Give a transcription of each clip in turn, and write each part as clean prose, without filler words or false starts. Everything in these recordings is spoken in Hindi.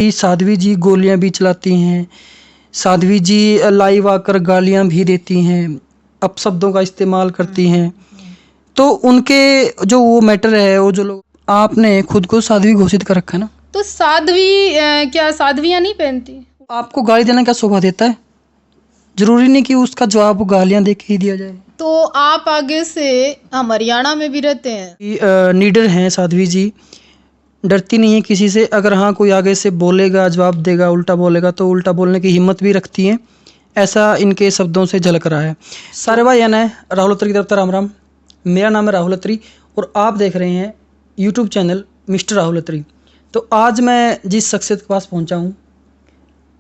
साध्वी जी गोलियां भी चलाती हैं, साध्वी जी लाइव आकर गालियां भी देती हैं, अपशब्दों का इस्तेमाल करती हैं। तो उनके जो वो मैटर है, वो जो लोग, आपने खुद को साध्वी घोषित कर रखा है ना, तो साध्वी क्या साध्वियाँ नहीं पहनती? आपको गाली देना क्या शोभा देता है? जरूरी नहीं कि उसका जवाब गालियां दे के ही दिया जाए। तो आप आगे से, हम हरियाणा में भी रहते हैं। नीडर हैं साध्वी जी, डरती नहीं है किसी से। अगर हाँ कोई आगे से बोलेगा, जवाब देगा, उल्टा बोलेगा, तो उल्टा बोलने की हिम्मत भी रखती हैं। ऐसा इनके शब्दों से झलक रहा है। सारे भाई है राहुल अत्री की तरफ राम राम। मेरा नाम है राहुल अत्री और आप देख रहे हैं यूट्यूब चैनल मिस्टर राहुल अत्री। तो आज मैं जिस शख्सियत के पास पहुंचा हूं,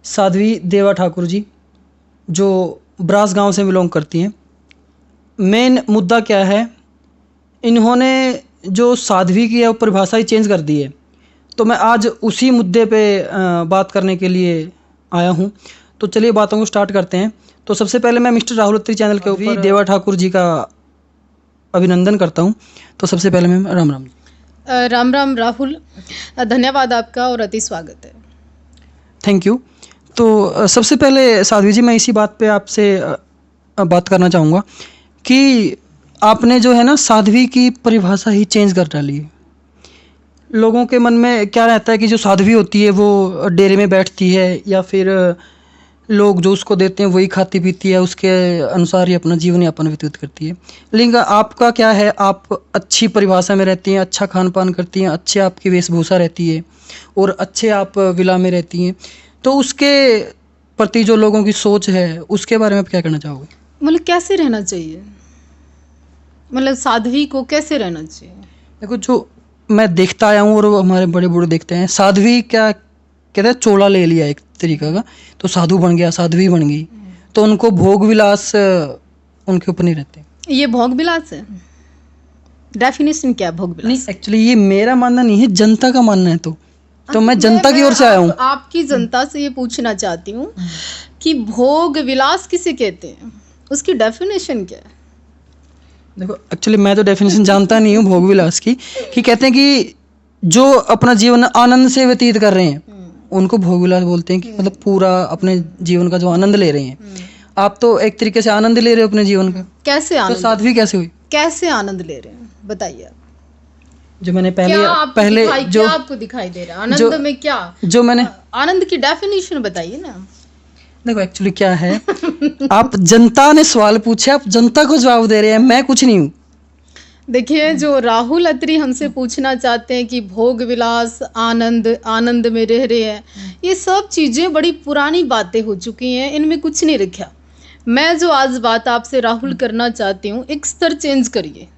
साध्वी देवा ठाकुर जी, जो ब्रास गांव से बिलोंग करती हैं। मेन मुद्दा क्या है, इन्होंने जो साध्वी की है वो परिभाषा ही चेंज कर दी है। तो मैं आज उसी मुद्दे पे बात करने के लिए आया हूँ। तो चलिए बातों को स्टार्ट करते हैं। तो सबसे पहले मैं मिस्टर राहुल अत्री चैनल के ऊपर देवा ठाकुर जी का अभिनंदन करता हूँ। तो सबसे पहले मैं राम राम। राम राम राहुल, धन्यवाद आपका और अति स्वागत है। Thank you. तो सबसे पहले साध्वी जी, मैं इसी बात पे आपसे बात करना चाहूँगा कि आपने जो है ना साध्वी की परिभाषा ही चेंज कर डाली है। लोगों के मन में क्या रहता है कि जो साध्वी होती है वो डेरे में बैठती है, या फिर लोग जो उसको देते हैं वही खाती पीती है, उसके अनुसार ही अपना जीवन यापन व्यतीत करती है। लेकिन आपका क्या है, आप अच्छी परिभाषा में रहती हैं, अच्छा खान पान करती हैं, अच्छे आपकी वेशभूषा रहती है और अच्छे आप विला में रहती हैं। तो उसके प्रति जो लोगों की सोच है उसके बारे में आप क्या कहना चाहोगे? मतलब कैसे रहना चाहिए, मतलब साध्वी को कैसे रहना चाहिए? देखो, जो मैं देखता आया हूँ और हमारे बड़े बूढ़े देखते हैं, साध्वी क्या कहते हैं, चोला ले लिया एक तरीका का, तो साधु बन गया, साध्वी बन गई। तो उनको भोग विलास उनके ऊपर नहीं रहते। ये भोग विलास है? डेफिनेशन क्या है भोग विलास? नहीं, एक्चुअली ये मेरा मानना नहीं है, जनता का मानना है। तो मैं जनता की ओर से आया हूँ। आपकी जनता से ये पूछना चाहती हूँ कि भोग विलास किसे कहते हैं, उसकी डेफिनेशन क्या है? देखो, एक्चुअली मैं तो डेफिनेशन जानता नहीं हूँ भोग विलास की, कि कहते हैं कि जो अपना जीवन आनंद से व्यतीत कर रहे हैं उनको भोग विलास बोलते हैं, कि मतलब पूरा अपने जीवन का जो आनंद ले रहे हैं। आप तो एक तरीके से आनंद ले रहे हो अपने जीवन का। कैसे आनंद? तो साध्वी कैसे हुई? कैसे आनंद ले रहे हैं बताइए आप। जो मैंने क्या आपको दिखाई दे रहा है आनंद में? क्या जो मैंने आनंद की डेफिनेशन बताइए ना। देखो, एक्चुअली क्या है, आप जनता ने सवाल पूछे, आप जनता को जवाब दे रहे हैं, मैं कुछ नहीं हूँ। देखिए, जो राहुल अत्री हमसे पूछना चाहते हैं कि भोग विलास, आनंद में रह रहे हैं, ये सब चीजें बड़ी पुरानी बातें हो चुकी हैं, इनमें कुछ नहीं रखा। मैं जो आज बात आपसे राहुल करना चाहती हूँ, एक स्तर चेंज करिए।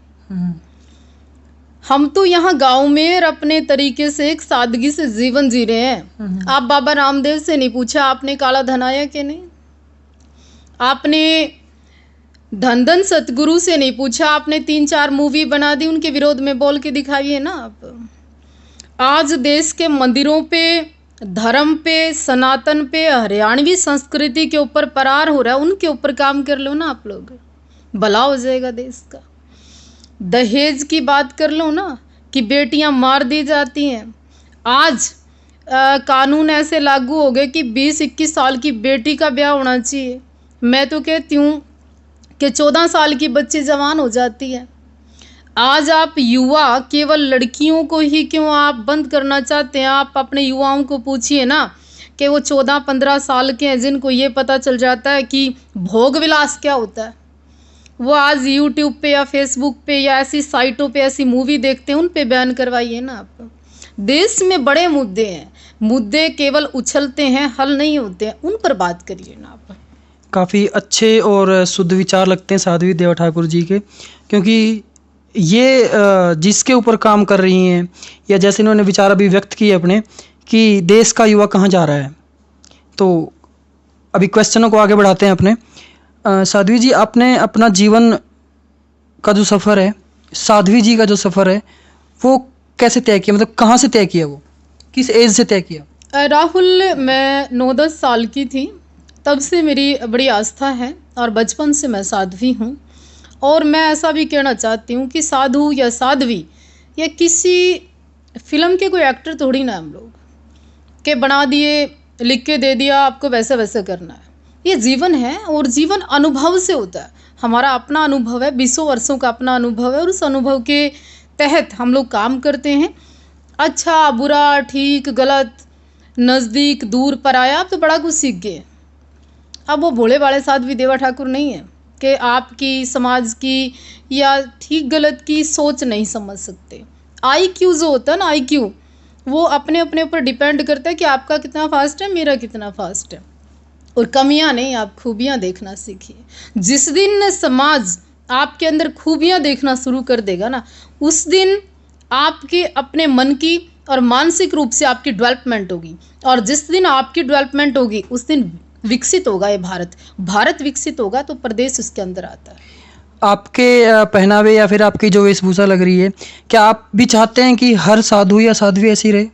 हम तो यहाँ गांव में और अपने तरीके से एक सादगी से जीवन जी रहे हैं। आप बाबा रामदेव से नहीं पूछा आपने काला धन आया कि नहीं? आपने धन सतगुरु से नहीं पूछा, आपने 3-4 मूवी बना दी, उनके विरोध में बोल के दिखाइए ना आप। आज देश के मंदिरों पे, धर्म पे, सनातन पे, हरियाणवी संस्कृति के ऊपर प्रहार हो रहा है, उनके ऊपर काम कर लो ना आप लोग, भला हो जाएगा देश का। दहेज की बात कर लो ना, कि बेटियां मार दी जाती हैं। आज कानून ऐसे लागू हो गए कि 20-21 साल की बेटी का ब्याह होना चाहिए। मैं तो कहती हूँ कि 14 साल की बच्ची जवान हो जाती है। आज आप युवा केवल लड़कियों को ही क्यों आप बंद करना चाहते हैं? आप अपने युवाओं को पूछिए ना कि वो 14-15 साल के हैं, जिनको ये पता चल जाता है कि भोग विलास क्या होता है। वो आज यूट्यूब पे या फेसबुक पे या ऐसी साइटों पे ऐसी मूवी देखते हैं, उन पे बैन करवाइए ना आप। देश में बड़े मुद्दे हैं, मुद्दे केवल उछलते हैं, हल नहीं होते हैं, उन पर बात करिए ना आप। काफ़ी अच्छे और शुद्ध विचार लगते हैं साध्वी देवा ठाकुर जी के, क्योंकि ये जिसके ऊपर काम कर रही हैं, या जैसे इन्होंने विचार अभी व्यक्त किए अपने, कि देश का युवा कहाँ जा रहा है। तो अभी क्वेश्चनों को आगे बढ़ाते हैं अपने। साध्वी जी, आपने अपना जीवन का जो सफ़र है, साध्वी जी का जो सफ़र है, वो कैसे तय किया? मतलब कहाँ से तय किया, वो किस एज से तय किया? राहुल, मैं 9-10 साल की थी, तब से मेरी बड़ी आस्था है और बचपन से मैं साध्वी हूँ। और मैं ऐसा भी कहना चाहती हूँ कि साधु या साध्वी या किसी फिल्म के कोई एक्टर थोड़ी ना हम लोग। के बना दिए, लिख के दे दिया आपको वैसे वैसे करना है। ये जीवन है और जीवन अनुभव से होता है। हमारा अपना अनुभव है, 20 वर्षों का अपना अनुभव है और उस अनुभव के तहत हम लोग काम करते हैं। अच्छा बुरा ठीक गलत नज़दीक दूर पराया, आप तो बड़ा कुछ सीख गए। अब वो भोले वाले साध्वी देवा ठाकुर नहीं है कि आपकी समाज की या ठीक गलत की सोच नहीं समझ सकते। IQ जो होता है ना, IQ वो अपने अपने ऊपर डिपेंड करता है कि आपका कितना फास्ट है, मेरा कितना फास्ट है। और कमियां नहीं, आप खूबियां देखना सीखिए। जिस दिन समाज आपके अंदर खूबियां देखना शुरू कर देगा ना, उस दिन आपके अपने मन की और मानसिक रूप से आपकी डेवलपमेंट होगी। और जिस दिन आपकी डेवलपमेंट होगी उस दिन विकसित होगा ये भारत। भारत विकसित होगा तो प्रदेश उसके अंदर आता है। आपके पहनावे या फिर आपकी जो वेशभूषा लग रही है, क्या आप भी चाहते हैं कि हर साधु या साध्वी ऐसी रहे?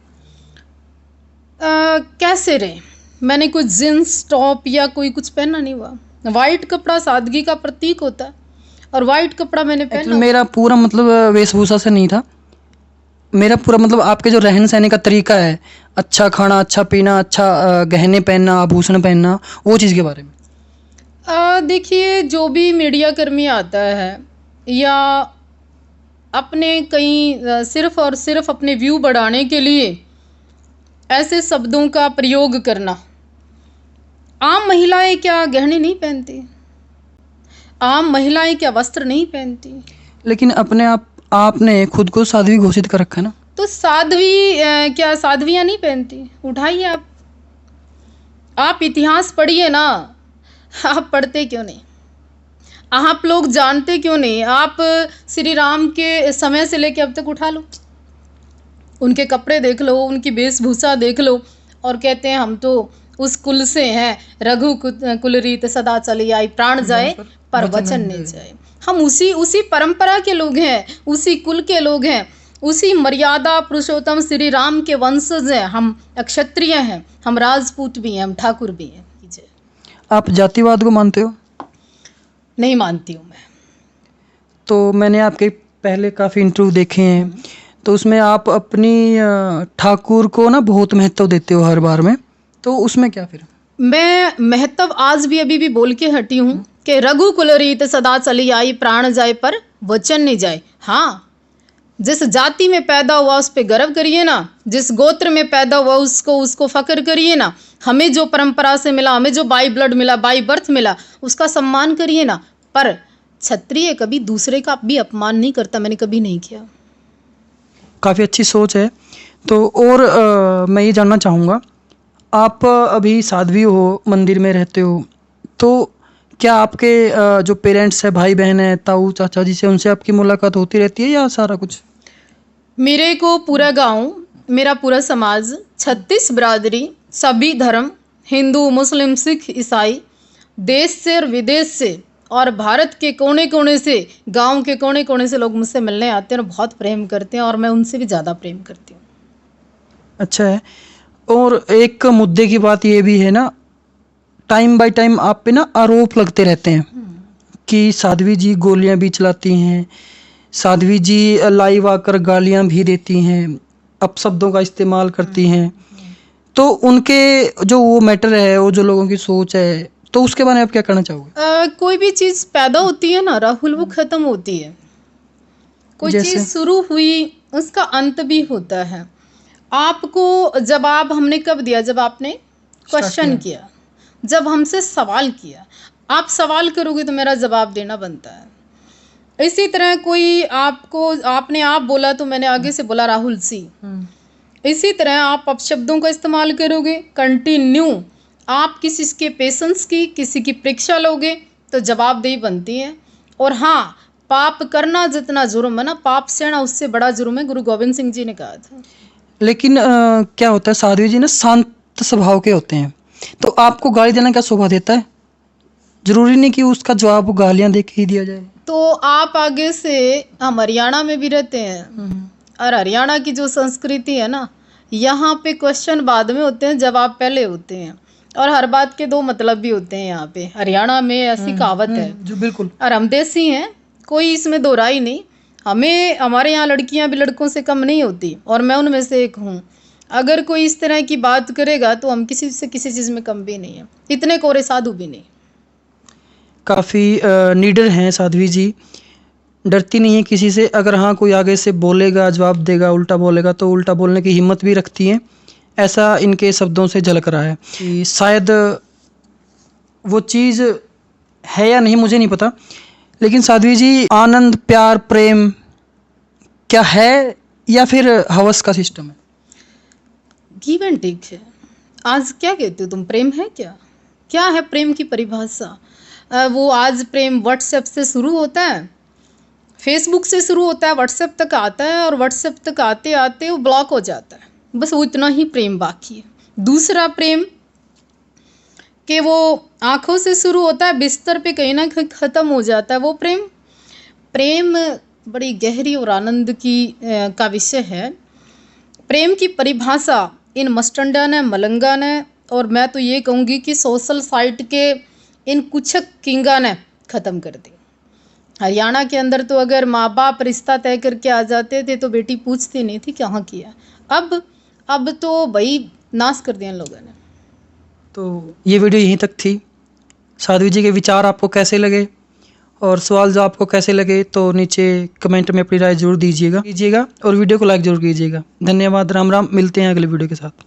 कैसे रहे? मैंने कोई जींस टॉप या कोई कुछ पहना नहीं हुआ। वाइट कपड़ा सादगी का प्रतीक होता है और वाइट कपड़ा मैंने पहना। एक्चुअली मेरा पूरा मतलब वेशभूषा से नहीं था, मेरा पूरा मतलब आपके जो रहन सहने का तरीका है, अच्छा खाना, अच्छा पीना, अच्छा गहने पहनना, आभूषण पहनना, वो चीज़ के बारे में। देखिए, जो भी मीडिया कर्मी आता है या अपने कहीं सिर्फ और सिर्फ अपने व्यू बढ़ाने के लिए ऐसे शब्दों का प्रयोग करना। आम महिलाएं क्या गहने नहीं पहनती? आम महिलाएं क्या वस्त्र नहीं पहनती? लेकिन अपने आपने खुद को साध्वी घोषित कर रखा है ना। तो साध्वी क्या साध्वियां नहीं पहनती? उठाइए आप इतिहास पढ़िए ना। आप पढ़ते क्यों नहीं? आप लोग जानते क्यों नहीं? आप श्री राम के समय से लेके अब तक उठा लो, उनके कपड़े देख लो, उनकी वेशभूषा देख लो और कहते हैं हम तो उस कुल से हैं, रघु कुल रीत सदा चली आई, प्राण जाए पर वचन नहीं जाए। हम उसी परंपरा के लोग हैं, उसी कुल के लोग हैं, उसी मर्यादा पुरुषोत्तम श्री राम के वंशज हैं। हम क्षत्रिय हैं, हम राजपूत भी हैं, हम ठाकुर भी हैं। आप जातिवाद को मानते हो? नहीं मानती हूँ मैं। तो मैंने आपके पहले काफ़ी इंटरव्यू देखे हैं, तो उसमें आप अपनी ठाकुर को ना बहुत महत्व देते हो हर बार में, तो उसमें क्या फिर? मैं महत्व आज भी अभी भी बोल के हटी हूँ कि रघु कुल रीत सदा चली आई, प्राण जाए पर वचन नहीं जाए। हाँ, जिस जाति में पैदा हुआ उस पे गर्व करिए ना, जिस गोत्र में पैदा हुआ उसको फक्र करिए ना। हमें जो परंपरा से मिला, हमें जो बाई ब्लड मिला, बाई बर्थ मिला, उसका सम्मान करिए ना। पर क्षत्रिय कभी दूसरे का भी अपमान नहीं करता, मैंने कभी नहीं किया। काफ़ी अच्छी सोच है। तो और मैं ये जानना चाहूँगा, आप अभी साध्वी हो, मंदिर में रहते हो, तो क्या आपके जो पेरेंट्स हैं, भाई बहन हैं, ताऊ चाचा जी से, उनसे आपकी मुलाकात होती रहती है या सारा कुछ? मेरे को पूरा गांव, मेरा पूरा समाज, 36 बिरादरी, सभी धर्म, हिंदू मुस्लिम सिख ईसाई, देश से और विदेश से और भारत के कोने कोने से, गांव के कोने कोने से लोग मुझसे मिलने आते हैं और बहुत प्रेम करते हैं और मैं उनसे भी ज़्यादा प्रेम करती हूँ। अच्छा है। और एक मुद्दे की बात ये भी है ना, टाइम बाय टाइम आप पे ना आरोप लगते रहते हैं कि साध्वी जी गोलियां भी चलाती हैं, साध्वी जी लाइव आकर गालियां भी देती हैं, अपशब्दों का इस्तेमाल करती हैं। तो उनके जो वो मैटर है, वो जो लोगों की सोच है, तो उसके बारे में आप क्या कहना चाहोगे? कोई भी चीज़ पैदा होती है ना राहुल, वो ख़त्म होती है। कोई चीज़ शुरू हुई उसका अंत भी होता है। आपको जवाब हमने कब दिया? जब आपने क्वेश्चन किया, जब हमसे सवाल किया। आप सवाल करोगे तो मेरा जवाब देना बनता है। इसी तरह कोई आपने आप बोला तो मैंने आगे से बोला राहुल सी। इसी तरह आप अपशब्दों का इस्तेमाल करोगे कंटिन्यू, आप किसी के पेशेंस की, किसी की परीक्षा लोगे तो जवाबदेही बनती है। और हाँ, पाप करना जितना जुर्म है ना, पाप सहना उससे बड़ा जुर्म है, गुरु गोविंद सिंह जी ने कहा था। लेकिन क्या होता है, साध्वी जी ना शांत स्वभाव के होते हैं, तो आपको गाली देना क्या शोभा देता है? जरूरी नहीं कि उसका जवाब गालियां दे के ही दिया जाए। तो आप आगे से, हम हरियाणा में भी रहते हैं और हरियाणा की जो संस्कृति है ना, यहाँ पे क्वेश्चन बाद में होते हैं, जवाब पहले होते हैं। और हर बात के दो मतलब भी होते हैं यहाँ पे, हरियाणा में ऐसी कहावत है। जो बिल्कुल। और हम देसी हैं, कोई इसमें दो राय नहीं। हमारे यहाँ लड़कियाँ भी लड़कों से कम नहीं होती और मैं उनमें से एक हूँ। अगर कोई इस तरह की बात करेगा तो हम किसी से किसी चीज़ में कम भी नहीं है, इतने कोरे साधु भी नहीं। काफ़ी नीडर हैं साध्वी जी, डरती नहीं है किसी से। अगर हाँ कोई आगे से बोलेगा, जवाब देगा, उल्टा बोलेगा तो उल्टा बोलने की हिम्मत भी रखती हैं। ऐसा इनके शब्दों से झलक रहा है कि शायद वो चीज़ है या नहीं मुझे नहीं पता, लेकिन साध्वी जी आनंद, प्यार, प्रेम क्या है या फिर हवस का सिस्टम है? गिव एंड टेक है। आज क्या कहते हो तुम, प्रेम है क्या? क्या है प्रेम की परिभाषा? वो आज प्रेम व्हाट्सएप से शुरू होता है, फेसबुक से शुरू होता है, व्हाट्सएप तक आता है और व्हाट्सएप तक आते आते वो ब्लॉक हो जाता है। बस वो इतना ही प्रेम बाकी है। दूसरा प्रेम कि वो आँखों से शुरू होता है, बिस्तर पे कहीं ना कहीं ख़त्म हो जाता है वो प्रेम। प्रेम बड़ी गहरी और आनंद का विषय है। प्रेम की परिभाषा इन मस्टंडा ने, मलंगा ने, और मैं तो ये कहूँगी कि सोशल साइट के इन कुछक किंगा ने ख़त्म कर दी। हरियाणा के अंदर तो अगर माँ बाप रिश्ता तय करके आ जाते थे तो बेटी पूछती नहीं थी कहाँ किया। अब तो भाई नाश कर दिया इन लोगों ने। तो ये वीडियो यहीं तक थी। साध्वी जी के विचार आपको कैसे लगे और सवाल जो आपको कैसे लगे तो नीचे कमेंट में अपनी राय जरूर दीजिएगा और वीडियो को लाइक जरूर कीजिएगा। धन्यवाद, राम राम। मिलते हैं अगले वीडियो के साथ।